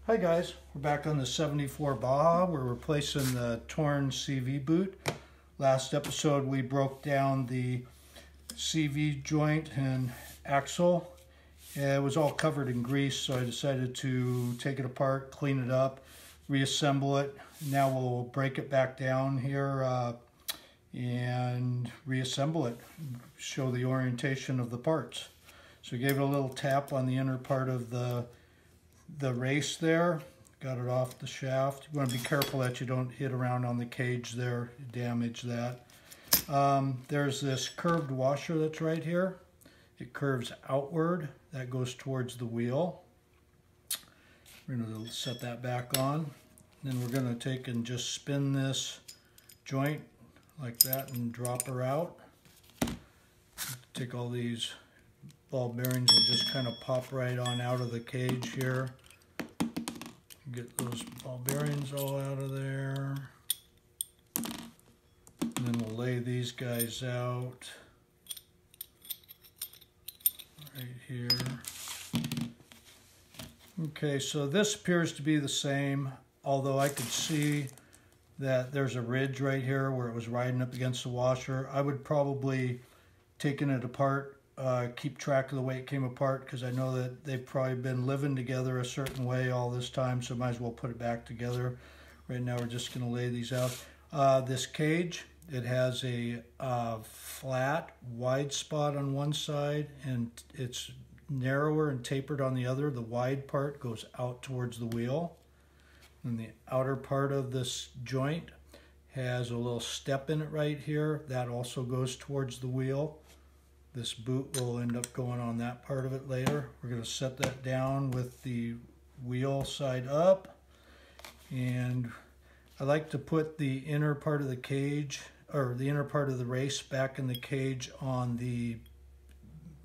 Hi guys, we're back on the 74 Baja. We're replacing the torn CV boot. Last episode we broke down the CV joint and axle. It was all covered in grease, so I decided to take it apart, clean it up, reassemble it. Now we'll break it back down here and reassemble it, show the orientation of the parts. So we gave it a little tap on the inner part of the race there, got it off the shaft. You want to be careful that you don't hit around on the cage there, damage that. There's this curved washer that's right here. It curves outward, that goes towards the wheel. We're going to set that back on. Then we're going to take and just spin this joint like that and drop her out. Take all these ball bearings will just kind of pop right on out of the cage here. Get those ball bearings all out of there. And then we'll lay these guys out right here. Okay, so this appears to be the same, although I could see that there's a ridge right here where it was riding up against the washer. I would probably, taking it apart, keep track of the way it came apart, because I know that they've probably been living together a certain way all this time, so might as well put it back together. Right now we're just going to lay these out. This cage, it has a flat, wide spot on one side, and it's narrower and tapered on the other. The wide part goes out towards the wheel. And the outer part of this joint has a little step in it right here. That also goes towards the wheel. This boot will end up going on that part of it later. We're going to set that down with the wheel side up. And I like to put the inner part of the cage, or the inner part of the race, back in the cage on the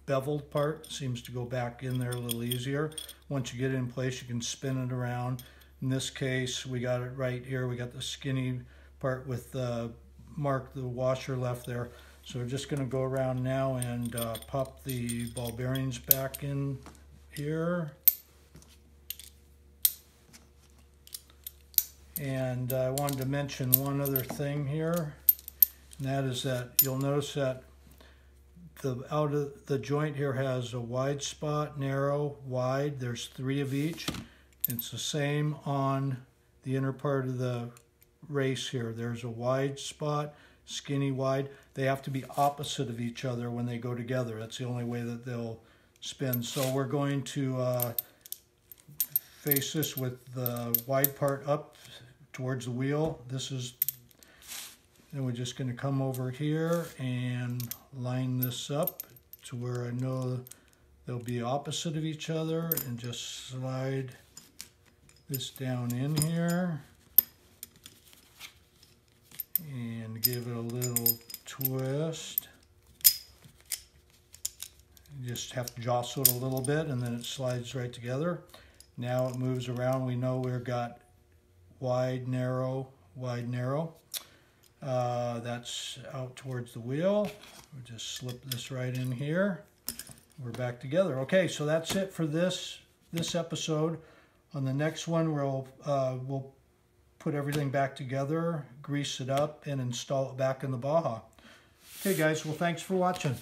beveled part. It seems to go back in there a little easier. Once you get it in place, you can spin it around. In this case, we got it right here. We got the skinny part with the mark, the washer left there. So we're just going to go around now and pop the ball bearings back in here. And I wanted to mention one other thing here, and that is that you'll notice that the joint here has a wide spot, narrow, wide. There's 3 of each. It's the same on the inner part of the race here. There's a wide spot, skinny, wide. They have to be opposite of each other when they go together. That's the only way that they'll spin. So we're going to face this with the wide part up towards the wheel. Then we're just going to come over here and line this up to where I know they'll be opposite of each other, and just slide this down in here and give it a little twist. You just have to jostle it a little bit, and then it slides right together. Now it moves around. We know we've got wide, narrow, wide, narrow. That's out towards the wheel. We just slip this right in here. We're back together. Okay, so that's it for this episode. On the next one, we'll put everything back together, grease it up, and install it back in the Baja. Okay guys, well, thanks for watching.